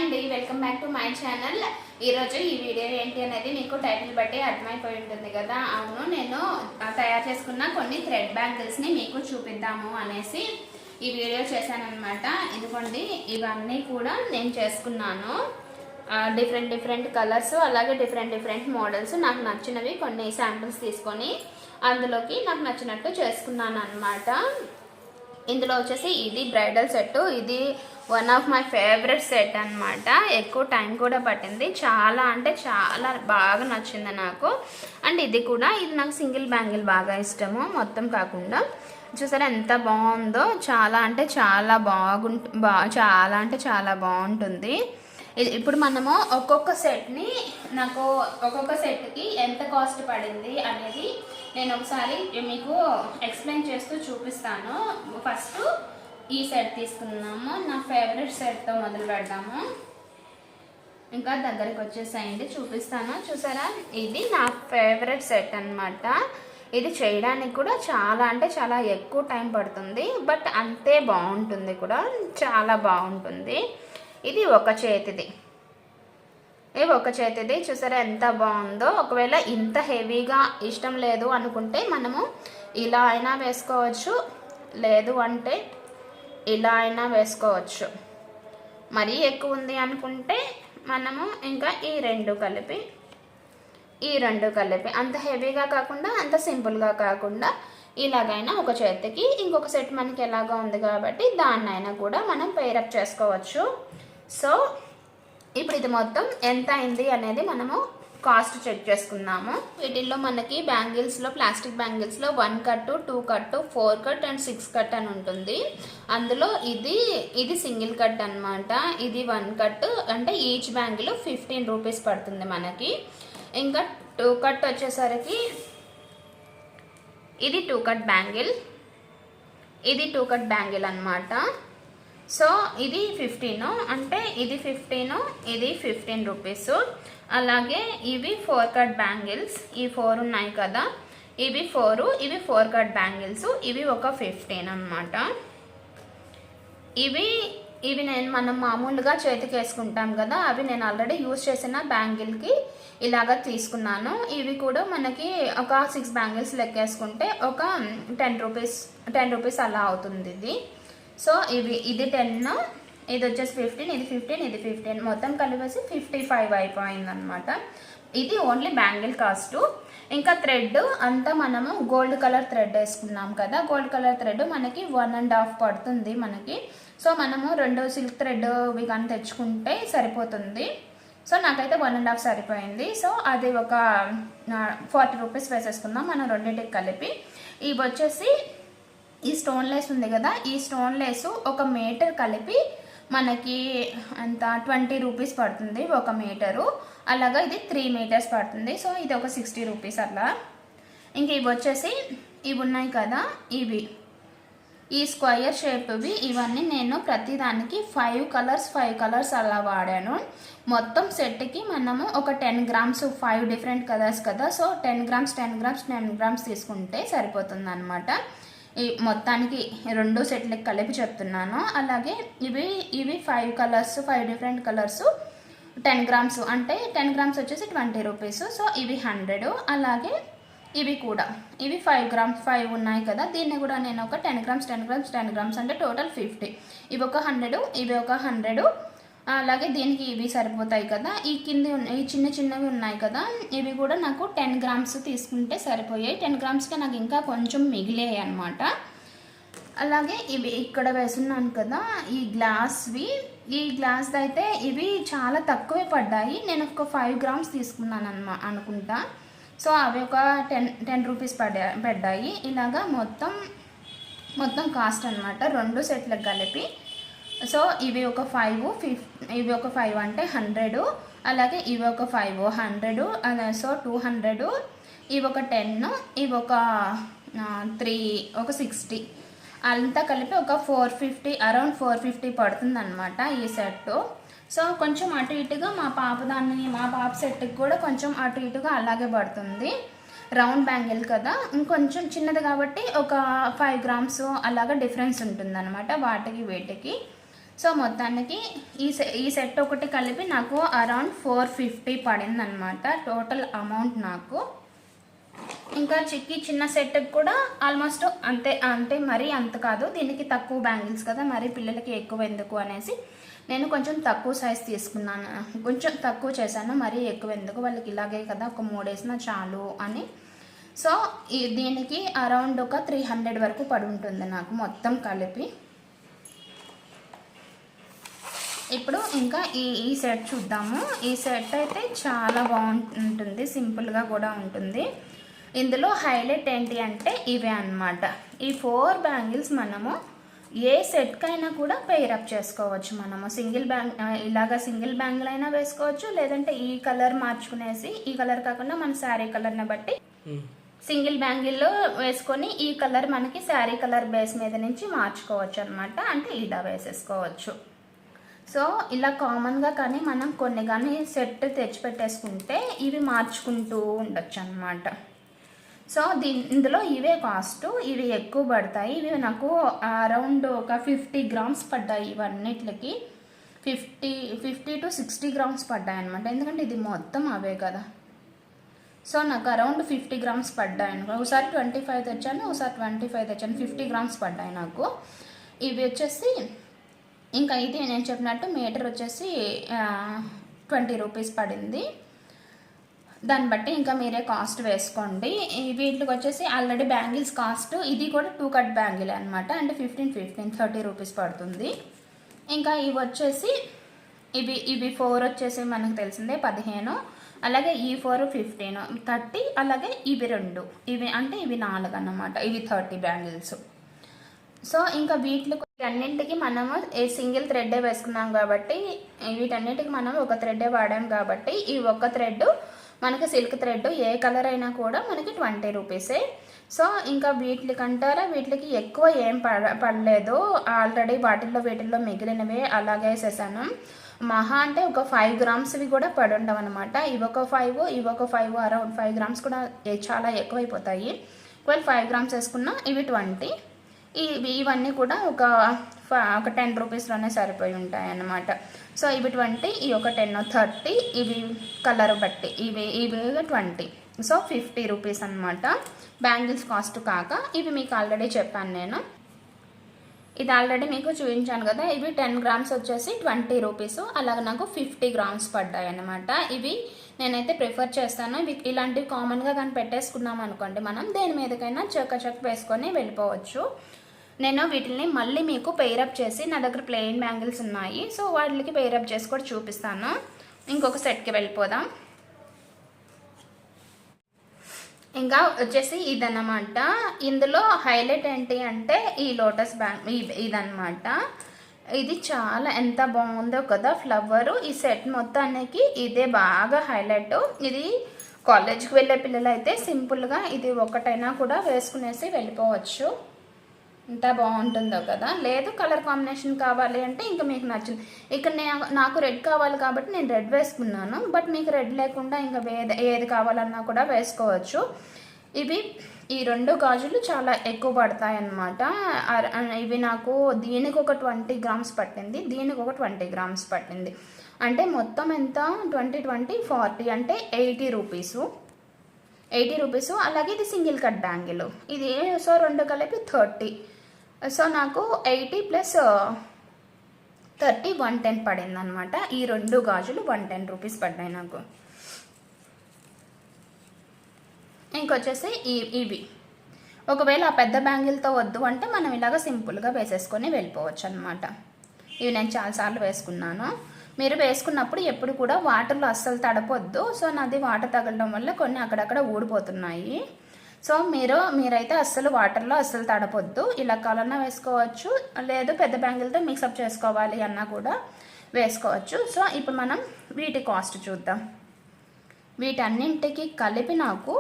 అండి, welcome back to my channel. ఈరోజు ఈ వీడియో ఏంటి అనేది మీకు టైటిల్ బట్టి అర్థమైపోయి ఉంటుంది కదా. అవును, నేను తయారు చేసుకున్న కొన్ని థ్రెడ్ బ్యాంగిల్స్ని మీకు చూపిద్దాము అనేసి ఈ వీడియో చేశానన్నమాట. ఇదిగోండి, ఇవన్నీ కూడా నేను చేసుకున్నాను. డిఫరెంట్ కలర్స్, అలాగే డిఫరెంట్ మోడల్స్. నాకు నచ్చినవి కొన్ని శాంపిల్స్ తీసుకొని అందులోకి నాకు నచ్చినట్టు చేసుకున్నాను అన్నమాట. ఇందులో వచ్చేసి ఇది బ్రైడల్ సెట్. ఇది one of my favourite set అన్నమాట. ఎక్కువ టైం కూడా పట్టింది, చాలా అంటే చాలా బాగా నచ్చింది నాకు. అండ్ ఇది నాకు సింగిల్ బ్యాంగిల్ బాగా ఇష్టము, మొత్తం కాకుండా. చూసారా ఎంత బాగుందో, చాలా అంటే చాలా చాలా బాగుంటుంది. ఇప్పుడు మనము ఒక్కొక్క సెట్ని, నాకు ఒక్కొక్క సెట్కి ఎంత కాస్ట్ పడింది అనేది నేను ఒకసారి మీకు ఎక్స్ప్లెయిన్ చేస్తూ చూపిస్తాను. ఫస్ట్ ఈ సెట్ తీసుకున్నాము. నా ఫేవరెట్ సెట్తో మొదలు పెడదాము. ఇంకా దగ్గరికి వచ్చేసాయండి, చూపిస్తాను. చూసారా, ఇది నా ఫేవరెట్ సెట్ అన్నమాట. ఇది చేయడానికి కూడా చాలా అంటే చాలా ఎక్కువ టైం పడుతుంది, బట్ అంతే బాగుంటుంది కూడా, చాలా బాగుంటుంది. ఇది ఒక చేతిది, చూసారా ఎంత బాగుందో. ఒకవేళ ఇంత హెవీగా ఇష్టం లేదు అనుకుంటే మనము ఇలా అయినా వేసుకోవచ్చు, లేదు అంటే ఇలా అయినా వేసుకోవచ్చు. మరీ ఎక్కువ ఉంది అనుకుంటే మనము ఇంకా ఈ రెండు కలిపి అంత హెవీగా కాకుండా అంత సింపుల్గా కాకుండా ఇలాగైనా ఒక చేతికి, ఇంకొక సెట్ మనకి ఎలాగా ఉంది కాబట్టి దాన్నైనా కూడా మనం పేరప్ చేసుకోవచ్చు. సో ఇప్పుడు ఇది మొత్తం ఎంత అయింది అనేది మనము కాస్ట్ చెక్ చేసుకుందాము. వీటిల్లో మనకి బ్యాంగిల్స్లో, ప్లాస్టిక్ బ్యాంగిల్స్లో 1 cut, 2 cut, 4 cut and 6 cut అని ఉంటుంది. అందులో ఇది సింగిల్ కట్ అన్నమాట. ఇది 1 కట్ అంటే ఈచ్ బ్యాంగిల్ 15 రూపీస్ పడుతుంది మనకి. ఇంకా 2 కట్ వచ్చేసరికి ఇది 2 కట్ బ్యాంగిల్, ఇది 2 కట్ బ్యాంగిల్ అన్నమాట. సో ఇది 15, అంటే ఇది 15, ఇది 15 రూపీస్. అలాగే ఇవి 4 కట్ బ్యాంగిల్స్, ఈ 4 ఉన్నాయి కదా, ఇవి 4 కట్ బ్యాంగిల్స్, ఇవి ఒక 15 అన్నమాట. ఇవి మనం మామూలుగా చేతికి వేసుకుంటాం కదా, అవి నేను ఆల్రెడీ యూజ్ చేసిన బ్యాంగిల్కి ఇలాగా తీసుకున్నాను. ఇవి కూడా మనకి ఒక 6 బ్యాంగిల్స్ లెక్కేసుకుంటే ఒక 10 రూపీస్ అలా అవుతుంది ఇది. సో ఇది 10, ఇది వచ్చేసి 15, ఇది 15, ఇది 15, మొత్తం కలిపేసి 55 అయిపోయింది అనమాట. ఇది ఓన్లీ బ్యాంగిల్ కాస్ట్. ఇంకా థ్రెడ్ అంతా మనము గోల్డ్ కలర్ థ్రెడ్ వేసుకున్నాం కదా, గోల్డ్ కలర్ థ్రెడ్ మనకి 1.5 పడుతుంది మనకి. సో మనము 2 సిల్క్ థ్రెడ్ ఇవి కానీ తెచ్చుకుంటే సరిపోతుంది. సో నాకైతే 1.5 సరిపోయింది. సో అది ఒక 40 రూపీస్ వేసేసుకుందాం మనం రెండింటికి కలిపి. ఇవి వచ్చేసి ఈ స్టోన్ లేస్ ఉంది కదా, ఈ స్టోన్ లేసు 1 మీటర్ కలిపి మనకి అంత 20 రూపీస్ పడుతుంది 1 మీటరు. అలాగా ఇది 3 మీటర్స్ పడుతుంది. సో ఇది ఒక 60 రూపీస్ అట్లా. ఇంక ఇవి వచ్చేసి ఇవి ఉన్నాయి కదా, ఈ స్క్వయర్ షేప్వి, ఇవన్నీ నేను ప్రతిదానికి 5 కలర్స్ అలా వాడాను. మొత్తం సెట్కి మనము ఒక 10 గ్రామ్స్, 5 డిఫరెంట్ కలర్స్ కదా, సో 10 గ్రామ్స్ తీసుకుంటే సరిపోతుంది అనమాట. ఈ మొత్తానికి 2 సెట్లకి కలిపి చెప్తున్నాను. అలాగే ఇవి 5 డిఫరెంట్ కలర్స్ 10 గ్రామ్స్, అంటే 10 గ్రామ్స్ వచ్చేసి 20 రూపీస్. సో ఇవి 100. అలాగే ఇవి 5 ఉన్నాయి కదా, దీన్ని కూడా నేను ఒక 10 గ్రామ్స్ అంటే టోటల్ 50. ఇవి ఒక 100, ఇవి ఒక 100. అలాగే దీనికి ఇవి సరిపోతాయి కదా. ఈ చిన్నవి ఉన్నాయి కదా, ఇవి కూడా నాకు 10 గ్రామ్స్ తీసుకుంటే సరిపోయాయి. 10 గ్రామ్స్కి నాకు ఇంకా కొంచెం మిగిలాయి అనమాట. అలాగే ఇవి ఇక్కడ వేసున్నాను కదా, ఈ గ్లాస్ అయితే ఇవి చాలా తక్కువే పడ్డాయి. నేను ఒక 5 గ్రామ్స్ తీసుకున్నాను అనుకుంటా. సో అవి ఒక 10 రూపీస్ పడ్డాయి. ఇలాగా మొత్తం కాస్ట్ అనమాట 2 సెట్లకు కలిపి. సో ఇవి ఒక 5 అంటే 100. అలాగే ఇవి ఒక 5, 100. సో 200. ఇవి ఒక 10, ఇవి ఒక 3, ఒక 60. అంతా కలిపి ఒక 450, అరౌండ్ 450 పడుతుంది అనమాట ఈ సెట్. సో కొంచెం అటు ఇటుగా మా పాప సెట్కి కూడా కొంచెం అటు ఇటుగా అలాగే పడుతుంది. రౌండ్ బ్యాంగిల్ కదా, ఇంకొంచెం చిన్నది కాబట్టి ఒక 5 గ్రామ్స్ అలాగా డిఫరెన్స్ ఉంటుంది అనమాట వాటికి వీటికి. సో మొత్తానికి ఈ సెట్ ఒకటి కలిపి నాకు అరౌండ్ 450 పడింది అనమాట టోటల్ అమౌంట్ నాకు. ఇంకా చిన్న సెట్కి కూడా ఆల్మోస్ట్ అంతే మరీ అంత కాదు, దీనికి తక్కువ బ్యాంగిల్స్ కదా, మరి పిల్లలకి ఎక్కువ ఎందుకు అనేసి నేను కొంచెం తక్కువ సైజ్ తీసుకున్నాను, కొంచెం తక్కువ చేశాను, మరీ ఎక్కువ ఎందుకు, వాళ్ళకి ఇలాగే కదా ఒక 3 వేసినా చాలు అని. సో దీనికి అరౌండ్ ఒక 300 వరకు పడి ఉంటుంది నాకు మొత్తం కలిపి. ఇప్పుడు ఇంకా ఈ సెట్ చూద్దాము. ఈ సెట్ అయితే చాలా బాగుంటుంది, సింపుల్గా కూడా ఉంటుంది. ఇందులో హైలైట్ ఏంటి అంటే ఇవే అన్నమాట. ఈ 4 బ్యాంగిల్స్ మనము ఏ సెట్కైనా కూడా పెయిరప్ చేసుకోవచ్చు. మనము సింగిల్ బ్యాంగిల్ అయినా వేసుకోవచ్చు, లేదంటే ఈ కలర్ మార్చుకునేసి ఈ కలర్ కాకుండా మన శారీ కలర్ని బట్టి సింగిల్ బ్యాంగిల్లో వేసుకొని ఈ కలర్ మనకి శారీ కలర్ బేస్ మీద నుంచి మార్చుకోవచ్చు అనమాట. అంటే ఇలా వేసేసుకోవచ్చు. సో ఇలా కామన్గా కానీ మనం కొన్ని కానీ సెట్ తెచ్చిపెట్టేసుకుంటే ఇవి మార్చుకుంటూ ఉండొచ్చు అనమాట. సో ఇందులో ఇవే కాస్ట్, ఇవి ఎక్కువ పడతాయి. ఇవి నాకు అరౌండ్ ఒక 50 గ్రామ్స్ పడ్డాయి. ఇవన్నిటికి 50 to 60 గ్రామ్స్ పడ్డాయి అనమాట, ఎందుకంటే ఇది మొత్తం అవే కదా. సో నాకు అరౌండ్ 50 గ్రామ్స్ పడ్డాయి అనమాట. ఒకసారి 25 తెచ్చాను, ఒకసారి 25 తెచ్చాను, 50 గ్రామ్స్ పడ్డాయి నాకు. ఇవి వచ్చేసి ఇంకా ఇది నేను చెప్పినట్టు మీటర్ వచ్చేసి 20 రూపీస్ పడింది. దాన్ని బట్టి ఇంకా మీరే కాస్ట్ వేసుకోండి. వీటికి వచ్చేసి ఆల్రెడీ బ్యాంగిల్స్ కాస్ట్, ఇది కూడా 2 కట్ బ్యాంగిల్ అనమాట, అంటే 15 30 రూపీస్ పడుతుంది. ఇంకా ఇవి వచ్చేసి ఇవి 4 వచ్చేసి మనకు తెలిసిందే 15, అలాగే ఈ 4 15 30, అలాగే ఇవి 2 అంటే ఇవి 4 అన్నమాట, ఇవి 30 బ్యాంగిల్స్. సో ఇంకా వీటన్నింటికి మనము సింగిల్ థ్రెడ్డే వేసుకున్నాం కాబట్టి, వీటన్నిటికి మనం ఒక థ్రెడ్డే వాడాం కాబట్టి ఈ ఒక్క థ్రెడ్ మనకి సిల్క్ థ్రెడ్ ఏ కలర్ అయినా కూడా మనకి 20 రూపీసే. సో ఇంకా వీటికి ఎక్కువ ఏం పడలేదు, ఆల్రెడీ వీటిల్లో మిగిలినవే అలాగే వేసేసాను. మహా అంటే ఒక 5 గ్రామ్స్వి కూడా పడి ఉండవు అనమాట. ఇవొక 5 అరౌండ్ 5 గ్రామ్స్ కూడా చాలా ఎక్కువైపోతాయి. ఒకవేళ 5 గ్రామ్స్ వేసుకున్నా ఇవి 20, ఇవన్నీ కూడా ఒక 10 రూపీస్లోనే సరిపోయి ఉంటాయి అన్నమాట. సో ఇవి 20, ఈ ఒక 10 30, ఇవి కలర్ బట్టి ఇవి 20, సో 50 రూపీస్ అనమాట బ్యాంగిల్స్ కాస్ట్ కాక. ఇవి మీకు ఆల్రెడీ చెప్పాను నేను, ఇది ఆల్రెడీ మీకు చూపించాను కదా. ఇవి 10 గ్రామ్స్ వచ్చేసి 20 రూపీస్, అలాగే నాకు 50 గ్రామ్స్ పడ్డాయి అన్నమాట. ఇవి నేనైతే ప్రిఫర్ చేస్తాను. ఇలాంటివి కామన్గా కానీ పెట్టేసుకున్నాం అనుకోండి, మనం దేని మీదకైనా చక్క వేసుకొని వెళ్ళిపోవచ్చు. నేను వీటిని మళ్ళీ మీకు పెయిరప్ చేసి, నా దగ్గర ప్లెయిన్ బ్యాంగిల్స్ ఉన్నాయి, సో వాటికి పెయిరప్ చేసి కూడా చూపిస్తాను. ఇంకొక సెట్కి వెళ్ళిపోదాం. ఇంకా వచ్చేసి ఇదన్నమాట. ఇందులో హైలైట్ ఏంటి అంటే ఈ లోటస్ ఇదన్నమాట. ఇది చాలా ఎంత బాగుందో కదా ఫ్లవరు. ఈ సెట్ మొత్తానికి ఇదే బాగా హైలైట్. ఇది కాలేజ్కి వెళ్ళే పిల్లలు అయితే సింపుల్గా ఇది ఒకటైనా కూడా వేసుకునేసి వెళ్ళిపోవచ్చు. ఎంత బాగుంటుందో కదా. లేదు కలర్ కాంబినేషన్ కావాలి అంటే ఇంకా మీకు నచ్చింది. ఇక్కడ నాకు రెడ్ కావాలి కాబట్టి నేను రెడ్ వేసుకున్నాను, బట్ మీకు రెడ్ లేకుండా ఇంకా ఏది కావాలన్నా కూడా వేసుకోవచ్చు. ఈ 2 గాజులు చాలా ఎక్కువ పడతాయి అన్నమాట. ఇవి నాకు దీనికి ఒక 20 గ్రామ్స్ పట్టింది, దీనికి ఒక 20 గ్రామ్స్ పట్టింది. అంటే మొత్తం ఎంత 20 40 అంటే 80 రూపీసు. అలాగే ఇది సింగిల్ కట్ బ్యాంగిల్, ఇది సో 2 కలిపి 30. సో నాకు 80 + 30 110 పడింది అనమాట. ఈ 2 గాజులు 110 రూపీస్ పడ్డాయి నాకు. ఇంకొచ్చేసి ఇవి ఒకవేళ ఆ పెద్ద బ్యాంగిల్తో వద్దు అంటే మనం ఇలాగ సింపుల్గా వేసేసుకొని వెళ్ళిపోవచ్చు అనమాట. ఇవి నేను చాలాసార్లు వేసుకున్నాను. మీరు వేసుకున్నప్పుడు ఎప్పుడు కూడా వాటర్లో అస్సలు తడపొద్దు. సో నాది వాటర్ తగలడం వల్ల కొన్ని అక్కడక్కడ ఊడిపోతున్నాయి. సో మీరైతే వాటర్లో అస్సలు తడపొద్దు. ఇలా కావాలన్నా వేసుకోవచ్చు, లేదు పెద్ద బ్యాంగిల్తో మిక్సప్ చేసుకోవాలి అన్నా కూడా వేసుకోవచ్చు. సో ఇప్పుడు మనం వీటి కాస్ట్ చూద్దాం. వీటన్నింటికి కలిపి నాకు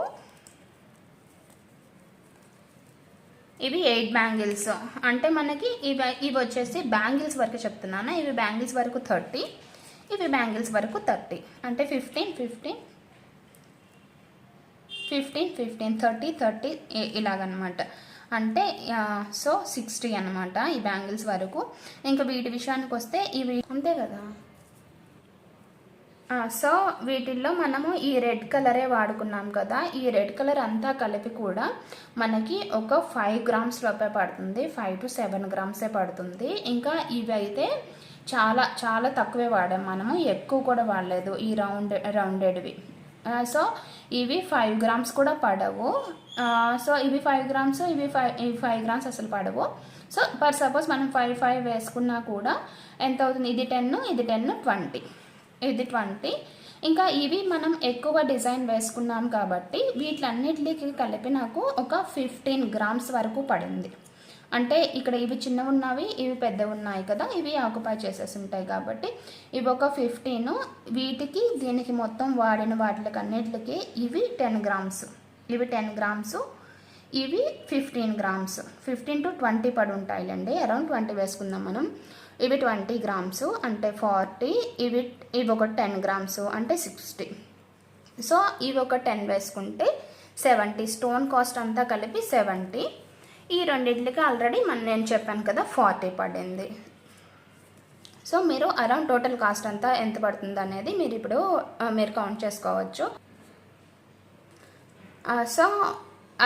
ఇవి 8 బ్యాంగిల్స్, అంటే మనకి ఇవి వచ్చేసి బ్యాంగిల్స్ వరకు చెప్తున్నాను. ఇవి బ్యాంగిల్స్ వరకు 30, ఇవి బ్యాంగిల్స్ వరకు 30, అంటే 15 30 30 ఇలాగనమాట. అంటే సో 60 అనమాట ఈ బ్యాంగిల్స్ వరకు. ఇంకా వీటి విషయానికి వస్తే ఇవి అంతే కదా. సో వీటిల్లో మనము ఈ రెడ్ కలరే వాడుకున్నాం కదా, ఈ రెడ్ కలర్ అంతా కలిపి కూడా మనకి ఒక 5 గ్రామ్స్ లోపే పడుతుంది, 5 to 7 గ్రామ్సే పడుతుంది. ఇంకా ఇవి అయితే చాలా చాలా తక్కువే వాడాం మనము, ఎక్కువ కూడా వాడలేదు ఈ రౌండెడ్వి. సో ఇవి 5 గ్రామ్స్ కూడా పడవు. సో ఇవి 5 గ్రామ్స్, ఇవి 5 గ్రామ్స్ అసలు పడవు. సో పర్ సపోజ్ మనం 5 వేసుకున్నా కూడా ఎంత అవుతుంది, ఇది 10, ఇది 10, 20, ఇది 20. ఇంకా ఇవి మనం ఎక్కువ డిజైన్ వేసుకున్నాం కాబట్టి వీటిలన్నిటికి కలిపి నాకు ఒక 15 గ్రామ్స్ వరకు పడింది. అంటే ఇక్కడ ఇవి చిన్నవి ఉన్నవి, ఇవి పెద్దవి ఉన్నాయి కదా, ఇవి ఆక్యుపై చేసేసి ఉంటాయి కాబట్టి ఇవి ఒక 15. వీటికి దీనికి మొత్తం వాడిన వాటికి అన్నిటికి ఇవి 10 గ్రామ్స్, ఇవి 10 గ్రామ్స్, ఇవి 15 గ్రామ్స్, 15 to 20 పడి ఉంటాయిలేండి, అరౌండ్ 20 వేసుకుందాం మనం. ఇవి 20 గ్రామ్స్ అంటే 40, ఇవి ఒక 10 గ్రామ్స్ అంటే 60. సో ఇవి ఒక 10 వేసుకుంటే 70, స్టోన్ కాస్ట్ అంతా కలిపి 70. ఈ రెండింటికి ఆల్రెడీ నేను చెప్పాను కదా 40 పడింది. సో మీరు అరౌండ్ టోటల్ కాస్ట్ అంతా ఎంత పడుతుంది అనేది మీరు ఇప్పుడు మీరు కౌంట్ చేసుకోవచ్చు. సో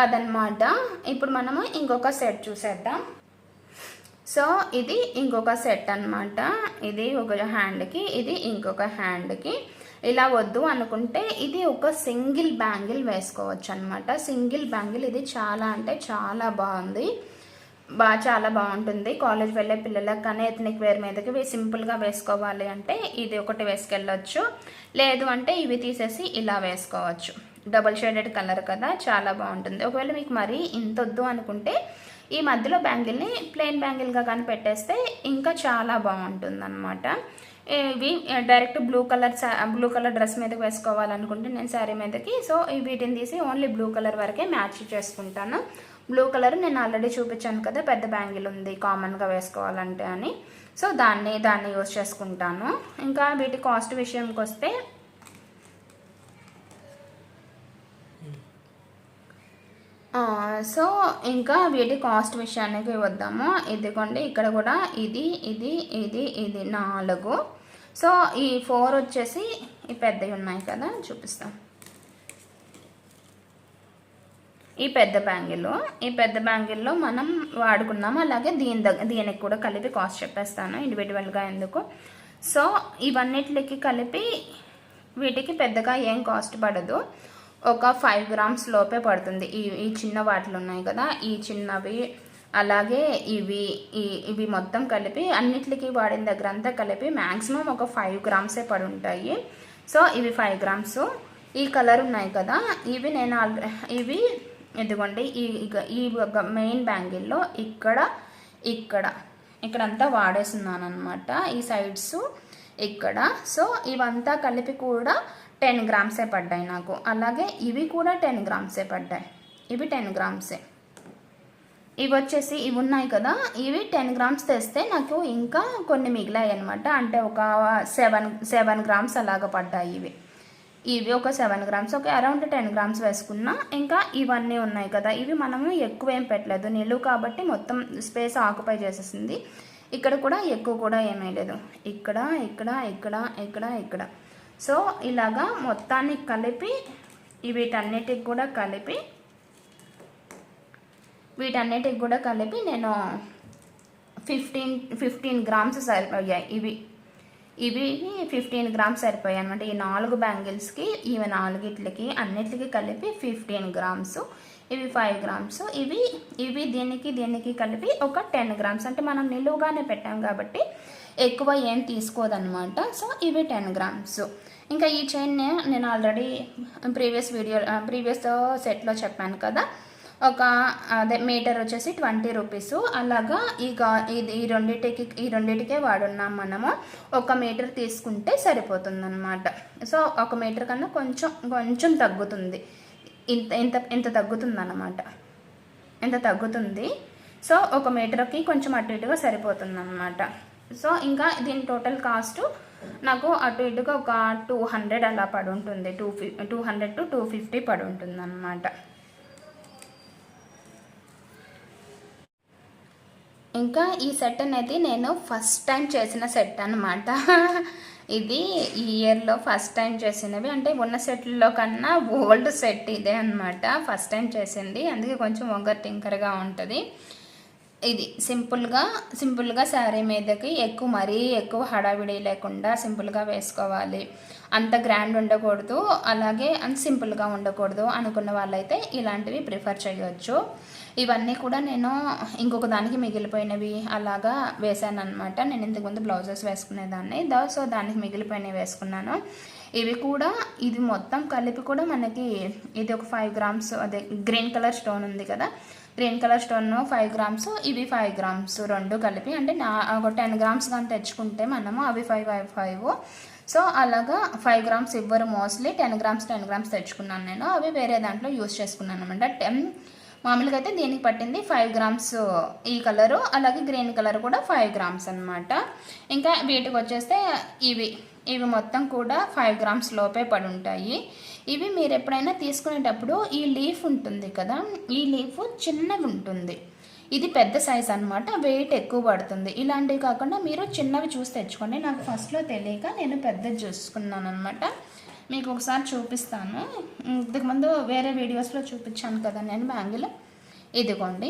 అదనమాట. ఇప్పుడు మనము ఇంకొక సెట్ చూసేద్దాం. సో ఇది ఇంకొక సెట్ అనమాట, ఇది ఒక హ్యాండ్కి, ఇది ఇంకొక హ్యాండ్కి. ఇలా వద్దు అనుకుంటే ఇది ఒక సింగిల్ బ్యాంగిల్ వేసుకోవచ్చు అనమాట. సింగిల్ బ్యాంగిల్ ఇది చాలా అంటే చాలా బాగుంది, చాలా బాగుంటుంది. కాలేజ్ వెళ్ళే పిల్లలకు కానీ ఎథనిక్ వేర్ మీదకి సింపుల్గా వేసుకోవాలి అంటే ఇది ఒకటి వేసుకెళ్ళొచ్చు. లేదు అంటే ఇవి తీసేసి ఇలా వేసుకోవచ్చు. డబుల్ షేడెడ్ కలర్ కదా, చాలా బాగుంటుంది. ఒకవేళ మీకు మరీ ఇంత వద్దు అనుకుంటే ఈ మధ్యలో బ్యాంగిల్ని ప్లెయిన్ బ్యాంగిల్గా కానీ పెట్టేస్తే ఇంకా చాలా బాగుంటుంది అనమాట. ఇవి డైరెక్ట్ బ్లూ కలర్ డ్రెస్ మీదకి వేసుకోవాలనుకుంటే నేను శారీ మీదకి, సో వీటిని తీసి ఓన్లీ బ్లూ కలర్ వరకే మ్యాచ్ చేసుకుంటాను. బ్లూ కలర్ నేను ఆల్రెడీ చూపించాను కదా, పెద్ద బ్యాంగిల్ ఉంది కామన్గా వేసుకోవాలంటే అని, సో దాన్ని యూజ్ చేసుకుంటాను. ఇంకా వీటి కాస్ట్ విషయంకి వస్తే సో ఇంకా వీటి కాస్ట్ విషయానికి వద్దాము. ఇదిగోండి ఇక్కడ కూడా ఇది 4. సో ఈ 4 వచ్చేసి ఈ పెద్దవి ఉన్నాయి కదా, చూపిస్తాం. ఈ పెద్ద బ్యాంగిల్లో మనం వాడుకున్నాము. అలాగే దీనికి కూడా కలిపి కాస్ట్ చెప్పేస్తాను ఇండివిజువల్గా ఎందుకు. సో ఇవన్నిటికి కలిపి వీటికి పెద్దగా ఏం కాస్ట్ పడదు, ఒక 5 గ్రామ్స్ లోపే పడుతుంది. ఈ చిన్న వాటిలు ఉన్నాయి కదా, ఈ చిన్నవి, అలాగే ఇవి మొత్తం కలిపి అన్నిటికి వాడిన దగ్గర అంతా కలిపి మ్యాక్సిమం ఒక 5 గ్రామ్సే పడి ఉంటాయి. సో ఇవి 5 గ్రామ్స్. ఈ కలర్ ఉన్నాయి కదా, ఇవి ఇదిగోండి ఈ మెయిన్ బ్యాంగిల్లో ఇక్కడంతా వాడేస్తున్నాను అనమాట, ఈ సైడ్స్ ఇక్కడ. సో ఇవంతా కలిపి కూడా 10 గ్రామ్సే పడ్డాయి నాకు. అలాగే ఇవి కూడా 10 గ్రామ్సే పడ్డాయి, ఇవి 10 గ్రామ్సే. ఇవి వచ్చేసి ఇవి ఉన్నాయి కదా, ఇవి 10 గ్రామ్స్ తెస్తే నాకు ఇంకా కొన్ని మిగిలాయి అనమాట. అంటే ఒక 7 గ్రామ్స్ అలాగ పడ్డాయి. ఇవి ఒక 7 గ్రామ్స్, ఒక అరౌండ్ 10 గ్రామ్స్ వేసుకున్నా. ఇంకా ఇవన్నీ ఉన్నాయి కదా, ఇవి మనము ఎక్కువ ఏం పెట్టలేదు, నిలువు కాబట్టి మొత్తం స్పేస్ ఆక్యుపై చేసేసింది. ఇక్కడ కూడా ఎక్కువ కూడా ఏమీ లేదు, ఇక్కడ. సో ఇలాగా మొత్తాన్ని కలిపి వీటన్నిటికి కూడా కలిపి నేను 15 గ్రామ్స్ సరిపోయాయి. ఇవి 15 గ్రామ్స్ సరిపోయాయి అనమాట. ఈ 4 బ్యాంగిల్స్కి, ఇవి 4గిట్లకి అన్నిటికి కలిపి 15 గ్రామ్స్. ఇవి 5 గ్రామ్స్, ఇవి దీనికి కలిపి ఒక 10 గ్రామ్స్. అంటే మనం నిలువుగానే పెట్టాం కాబట్టి ఎక్కువ ఏం తీసుకోదన్నమాట. సో ఇవి 10 గ్రామ్స్. ఇంకా ఈ చైన్ నేను ఆల్రెడీ ప్రీవియస్ సెట్లో చెప్పాను కదా, ఒక అదే మీటర్ వచ్చేసి 20 రూపీస్. అలాగా ఈ రెండింటికే వాడున్నాం మనము. 1 మీటర్ తీసుకుంటే సరిపోతుందన్నమాట. సో 1 మీటర్ కన్నా కొంచెం తగ్గుతుంది, ఇంత తగ్గుతుందన్నమాట, ఇంత తగ్గుతుంది. సో 1 మీటర్కి కొంచెం అటు ఇటుగా సరిపోతుందన్నమాట. సో ఇంకా దీని టోటల్ కాస్ట్ నాకు అటు ఇటుగా ఒక 200 అలా పడి ఉంటుంది, 200 to 250 పడి ఉంటుంది అన్నమాట. ఇంకా ఈ సెట్ అనేది నేను ఫస్ట్ టైం చేసిన సెట్ అనమాట. ఇది ఈ ఇయర్లో ఫస్ట్ టైం చేసినవి, అంటే ఉన్న సెట్లో కన్నా ఓల్డ్ సెట్ ఇదే అనమాట. ఫస్ట్ టైం చేసింది, అందుకే కొంచెం వంగర్ టింకర్గా ఉంటుంది. ఇది సింపుల్గా శారీ మీదకి మరీ ఎక్కువ హడావిడి లేకుండా సింపుల్గా వేసుకోవాలి, అంత గ్రాండ్ ఉండకూడదు, అలాగే అంత సింపుల్గా ఉండకూడదు అనుకున్న వాళ్ళైతే ఇలాంటివి ప్రిఫర్ చేయొచ్చు. ఇవన్నీ కూడా నేను ఇంకొక దానికి మిగిలిపోయినవి అలాగా వేసాను అనమాట. నేను ఇంతకుముందు బ్లౌజెస్ వేసుకునేదాన్ని, సో దానికి మిగిలిపోయినవి వేసుకున్నాను. ఇవి కూడా ఇది మొత్తం కలిపి కూడా మనకి ఇది ఒక 5 గ్రామ్స్, అదే గ్రీన్ కలర్ స్టోన్ ఉంది కదా, గ్రీన్ కలర్ స్టోన్ 5 గ్రామ్స్, ఇవి 5 గ్రామ్స్ రెండు కలిపి, అంటే ఒక 10 గ్రామ్స్ కానీ తెచ్చుకుంటే మనము అవి 5 సో అలాగా 5 గ్రామ్స్ ఇవ్వరు మోస్ట్లీ, 10 గ్రామ్స్ తెచ్చుకున్నాను నేను. అవి వేరే దాంట్లో యూస్ చేసుకున్నాను అనమాట. మామూలుగా అయితే దీనికి పట్టింది 5 గ్రామ్స్ ఈ కలరు, అలాగే గ్రీన్ కలర్ కూడా 5 గ్రామ్స్ అనమాట. ఇంకా వీటికి వచ్చేస్తే ఇవి మొత్తం కూడా 5 గ్రామ్స్ లోపే పడి ఉంటాయి. ఇవి మీరు ఎప్పుడైనా తీసుకునేటప్పుడు ఈ లీఫ్ ఉంటుంది కదా, ఈ లీఫ్ చిన్నవి ఉంటుంది, ఇది పెద్ద సైజ్ అనమాట, వెయిట్ ఎక్కువ పడుతుంది. ఇలాంటివి కాకుండా మీరు చిన్నవి చూసి తెచ్చుకోండి. నాకు ఫస్ట్లో తెలియక నేను పెద్దది చూసుకున్నాను అనమాట. మీకు ఒకసారి చూపిస్తాను. ఇంతకుముందు వేరే వీడియోస్లో చూపించాను కదా నేను బ్యాంగిల్, ఇదిగోండి.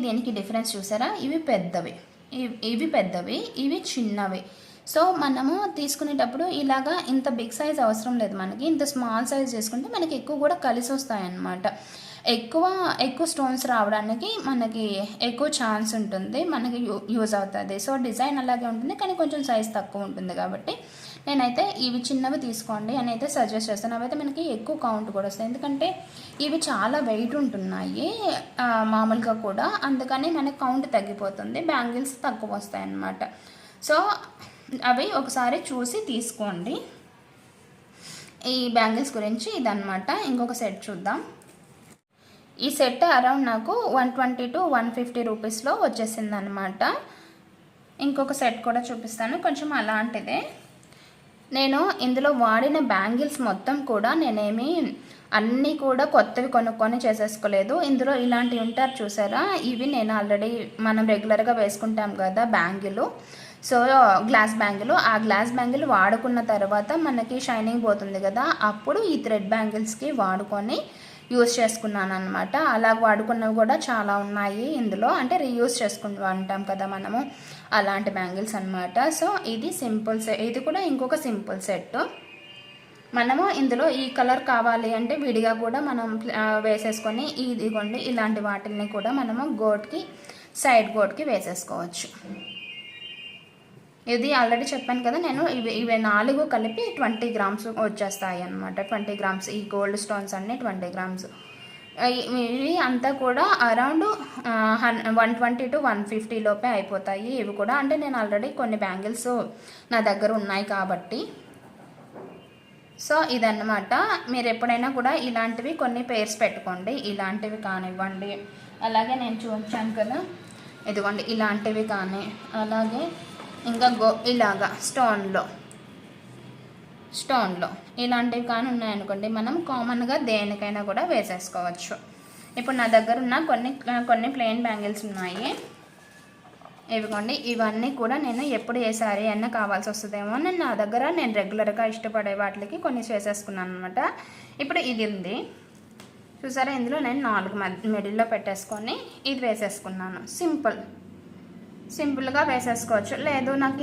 దీనికి డిఫరెన్స్ చూసారా, ఇవి పెద్దవి, ఇవి చిన్నవి. సో మనము తీసుకునేటప్పుడు ఇలాగా ఇంత బిగ్ సైజ్ అవసరం లేదు మనకి, ఇంత స్మాల్ సైజ్ చేసుకుంటే మనకి ఎక్కువ కూడా కలిసి వస్తాయన్నమాట. ఎక్కువ స్టోన్స్ రావడానికి మనకి ఎక్కువ ఛాన్స్ ఉంటుంది, మనకి యూజ్ అవుతుంది. సో డిజైన్ అలాగే ఉంటుంది కానీ కొంచెం సైజ్ తక్కువ ఉంటుంది, కాబట్టి నేనైతే ఇవి చిన్నవి తీసుకోండి అని అయితే సజెస్ట్ చేస్తాను. అవైతే మనకి ఎక్కువ కౌంట్ కూడా వస్తాయి, ఎందుకంటే ఇవి చాలా వెయిట్ ఉంటున్నాయి మామూలుగా కూడా, అందుకని మనకి కౌంట్ తగ్గిపోతుంది, బ్యాంగిల్స్ తక్కువ వస్తాయి అన్నమాట. సో అవి ఒకసారి చూసి తీసుకోండి. ఈ బ్యాంగిల్స్ గురించి ఇదన్నమాట. ఇంకొక సెట్ చూద్దాం. ఈ సెట్ అరౌండ్ నాకు 120 to 150 రూపీస్లో వచ్చేసింది అనమాట. ఇంకొక సెట్ కూడా చూపిస్తాను, కొంచెం అలాంటిదే. నేను ఇందులో వాడిన బ్యాంగిల్స్ మొత్తం కూడా నేనేమి అన్నీ కూడా కొత్తవి కొనుక్కొని చేసేసుకోలేదు. ఇందులో ఇలాంటివి ఉంటారు చూసారా, ఇవి నేను ఆల్రెడీ మనం రెగ్యులర్గా వేసుకుంటాం కదా బ్యాంగిల్, సో గ్లాస్ బ్యాంగిల్, ఆ గ్లాస్ బ్యాంగిల్ వాడుకున్న తర్వాత మనకి షైనింగ్ పోతుంది కదా, అప్పుడు ఈ థ్రెడ్ బ్యాంగిల్స్కి వాడుకొని యూస్ చేసుకున్నాను అనమాట. అలా వాడుకున్నవి కూడా చాలా ఉన్నాయి ఇందులో, అంటే రీయూస్ చేసుకుంటూ ఉంటాం కదా మనము, అలాంటి బ్యాంగిల్స్ అనమాట. సో ఇది సింపుల్ సెట్, ఇది కూడా ఇంకొక సింపుల్ సెట్. మనము ఇందులో ఈ కలర్ కావాలి అంటే విడిగా కూడా మనం వేసేసుకొని, ఇదిగోండి ఇలాంటి వాటిని కూడా మనము సైడ్ గోట్కి వేసేసుకోవచ్చు. ఇది ఆల్రెడీ చెప్పాను కదా నేను, ఇవి 4 కలిపి 20 గ్రామ్స్ వచ్చేస్తాయి అన్నమాట. 20 గ్రామ్స్ ఈ గోల్డ్ స్టోన్స్ అన్నీ 20 గ్రామ్స్. ఇవి అంతా కూడా అరౌండ్ 120 to 150 లోపే అయిపోతాయి ఇవి కూడా, అంటే నేను ఆల్రెడీ కొన్ని బ్యాంగిల్స్ నా దగ్గర ఉన్నాయి కాబట్టి. సో ఇదన్నమాట. మీరు ఎప్పుడైనా కూడా ఇలాంటివి కొన్ని పేర్స్ పెట్టుకోండి, ఇలాంటివి కానివ్వండి, అలాగే నేను చూపించాను కదా ఇదిగోండి ఇలాంటివి కానీ, అలాగే ఇంకా ఇలాగా స్టోన్లో ఇలాంటివి కానీ ఉన్నాయనుకోండి, మనం కామన్గా దేనికైనా కూడా వేసేసుకోవచ్చు. ఇప్పుడు నా దగ్గర ఉన్న కొన్ని ప్లెయిన్ బ్యాంగిల్స్ ఉన్నాయి, ఇవిగోండి. ఇవన్నీ కూడా నేను ఎప్పుడు ఏ సారీ అయినా కావాల్సి వస్తుందేమో నా దగ్గర నేను రెగ్యులర్గా ఇష్టపడే వాటికి కొన్ని చేసేసుకున్నాను అనమాట. ఇప్పుడు ఇది ఉంది చూసారా, ఇందులో నేను 4 మిడిల్లో పెట్టేసుకొని ఇది వేసేసుకున్నాను. సింపుల్గా వేసేసుకోవచ్చు. లేదు నాకు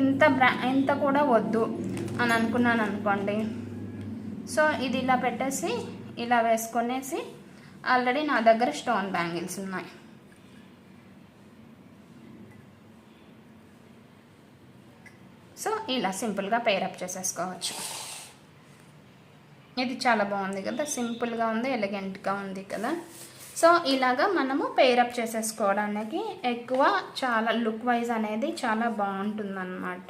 ఇంత కూడా వద్దు అని అనుకున్నాను అనుకోండి, సో ఇది ఇలా పెట్టేసి ఇలా వేసుకొనేసి, ఆల్రెడీ నా దగ్గర స్టోన్ బ్యాంగిల్స్ ఉన్నాయి, సో ఇలా సింపుల్గా పేరప్ చేసేసుకోవచ్చు. ఇది చాలా బాగుంది కదా, సింపుల్గా ఉంది, ఎలిగెంట్గా ఉంది కదా. సో ఇలాగా మనము పేరప్ చేసేసుకోవడానికి చాలా లుక్ వైజ్ అనేది చాలా బాగుంటుందన్నమాట.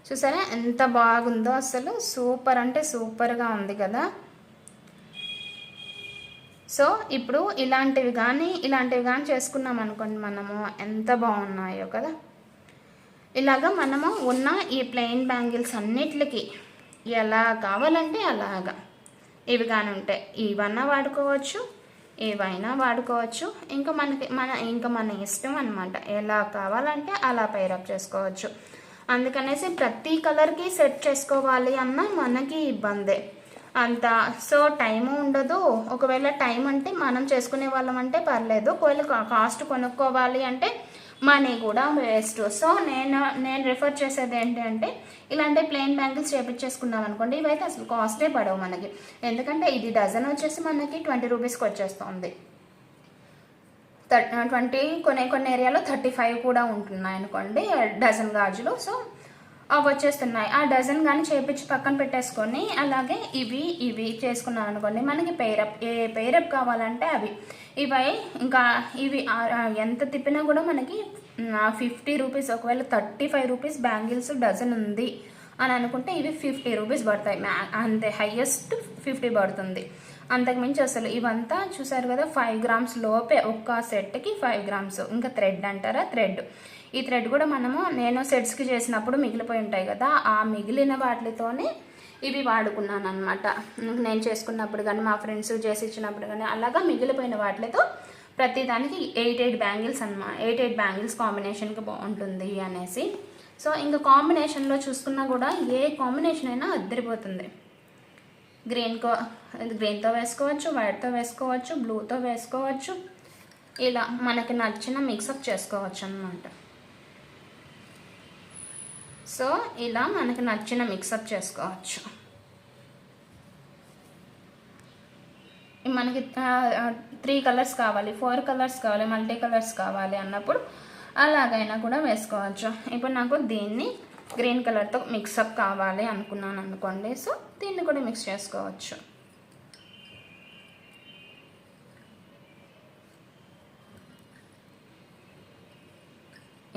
చూసారా ఎంత బాగుందో, అసలు సూపర్ అంటే సూపర్గా ఉంది కదా. సో ఇప్పుడు ఇలాంటివి కానీ చేసుకున్నాం అనుకోండి, మనము ఎంత బాగున్నాయో కదా. ఇలాగా మనము ఉన్న ఈ ప్లెయిన్ బ్యాంగిల్స్ అన్నిటికి ఎలా కావాలంటే అలాగా ఇవి కానీ ఉంటాయి, ఇవన్నా వాడుకోవచ్చు, ఏవైనా వాడుకోవచ్చు. ఇంకా మన ఇష్టం అనమాట, ఎలా కావాలంటే అలా పైరప్ చేసుకోవచ్చు. అందుకనేసి ప్రతి కలర్కి సెట్ చేసుకోవాలి అన్న మనకి ఇబ్బందే అంత. సో టైము ఉండదు. ఒకవేళ టైం అంటే మనం చేసుకునే వాళ్ళం అంటే పర్లేదు, ఒకవేళ కాస్ట్ కొనుక్కోవాలి అంటే మనీ కూడా వేస్ట్. సో నేను రిఫర్ చేసేది ఏంటి అంటే ఇలాంటి ప్లెయిన్ బ్యాంగిల్స్ చేపించేసుకున్నాం అనుకోండి, ఇవైతే అసలు కాస్టే పడవు మనకి. ఎందుకంటే ఇది డజన్ వచ్చేసి మనకి 20 రూపీస్కి వచ్చేస్తుంది. 20, కొన్ని ఏరియాలో 35 కూడా ఉంటున్నాయి అనుకోండి డజన్ గాజులు. సో అవి వచ్చేస్తున్నాయి. ఆ డజన్ కానీ చేపించి పక్కన పెట్టేసుకొని అలాగే ఇవి చేసుకున్నాం అనుకోండి, మనకి పేరప్ కావాలంటే ఇవి ఇంకా ఇవి ఎంత తిప్పినా కూడా మనకి 50 రూపీస్. ఒకవేళ 35 రూపీస్ బ్యాంగిల్స్ డజన్ ఉంది అని అనుకుంటే ఇవి 50 రూపీస్ పడతాయి, అంతే, హైయెస్ట్ 50 పడుతుంది. అంతకుమించి అసలు ఇవంతా చూసారు కదా 5 గ్రామ్స్ లోపే ఒక్క సెట్కి 5 గ్రామ్స్. ఇంకా థ్రెడ్ అంటారా, ఈ థ్రెడ్ కూడా నేను సెట్స్కి చేసినప్పుడు మిగిలిపోయి ఉంటాయి కదా, ఆ మిగిలిన వాటితోనే ఇవి వాడుకున్నాను అనమాట. నేను చేసుకున్నప్పుడు కానీ మా ఫ్రెండ్స్ చేసి ఇచ్చినప్పుడు కానీ అలాగా మిగిలిపోయిన వాటితో ప్రతిదానికి 8 బ్యాంగిల్స్ అన్నమాట. 8 బ్యాంగిల్స్ కాంబినేషన్కి బాగుంటుంది అనేసి. సో ఇంకా కాంబినేషన్లో చూసుకున్నా కూడా ఏ కాంబినేషన్ అయినా అద్దరిపోతుంది. గ్రీన్తో వేసుకోవచ్చు, వైట్తో వేసుకోవచ్చు, బ్లూతో వేసుకోవచ్చు, ఇలా మనకి నచ్చిన మిక్సప్ చేసుకోవచ్చు అన్నమాట. సో ఇలా మనకి నచ్చిన మిక్సప్ చేసుకోవచ్చు. మనకి 3 కలర్స్ కావాలి, 4 కలర్స్ కావాలి, మల్టీ కలర్స్ కావాలి అన్నప్పుడు అలాగైనా కూడా వేసుకోవచ్చు. ఇప్పుడు నాకు దీన్ని గ్రీన్ కలర్తో మిక్సప్ కావాలి అనుకున్నాను అనుకోండి, సో దీన్ని కూడా మిక్స్ చేసుకోవచ్చు.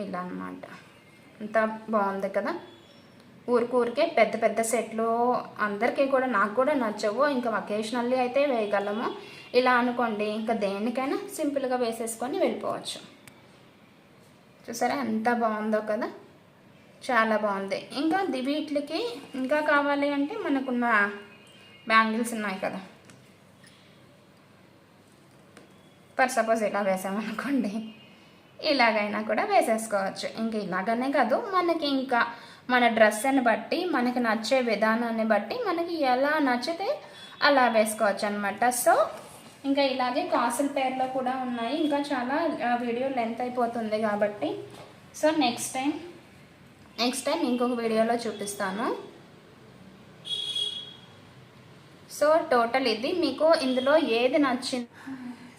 ఇలా అన్నమాట. అంత బాగుంది కదా. ఊరికే పెద్ద సెట్లు అందరికీ కూడా నాకు కూడా నచ్చవు. ఇంకా అకేషనల్లీ అయితే వేయగలము. ఇలా అనుకోండి ఇంకా దేనికైనా సింపుల్గా వేసేసుకొని వెళ్ళిపోవచ్చు. చూసారా ఎంత బాగుందో కదా, చాలా బాగుంది. ఇంకా వీటికి ఇంకా కావాలి అంటే మనకున్న బ్యాంగిల్స్ ఉన్నాయి కదా, ఫర్ సపోజ్ ఇలా వేసామనుకోండి, ఇలాగైనా కూడా వేసేసుకోవచ్చు. ఇంకా ఇలాగనే కాదు, మనకి ఇంకా మన డ్రెస్ని బట్టి మనకి నచ్చే విధానాన్ని బట్టి మనకి ఎలా నచ్చితే అలా వేసుకోవచ్చు అనమాట. సో ఇంకా ఇలాగే కాసుల పేర్లో కూడా ఉన్నాయి. ఇంకా చాలా వీడియో లెంత్ అయిపోతుంది కాబట్టి సో నెక్స్ట్ టైం ఇంకొక వీడియోలో చూపిస్తాను. సో టోటల్ ఇది మీకు ఇందులో ఏది నచ్చింది.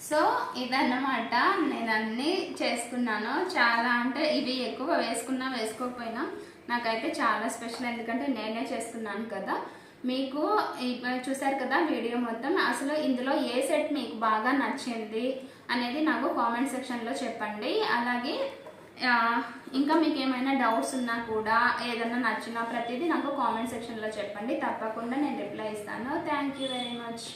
సో ఇదన్నమాట, నేను అన్నీ చేసుకున్నాను. చాలా అంటే ఇవి ఎక్కువ వేసుకున్నా వేసుకోకపోయినా నాకైతే చాలా స్పెషల్, ఎందుకంటే నేనే చేసుకున్నాను కదా. మీకు చూసారు కదా వీడియో మొత్తం. అసలు ఇందులో ఏ సెట్ మీకు బాగా నచ్చింది అనేది నాకు కామెంట్ సెక్షన్లో చెప్పండి. అలాగే ఇంకా మీకు ఏమైనా డౌట్స్ ఉన్నా కూడా ఏదైనా నచ్చినా ప్రతిదీ నాకు కామెంట్ సెక్షన్లో చెప్పండి. తప్పకుండా నేను రిప్లై ఇస్తాను. Thank you very much.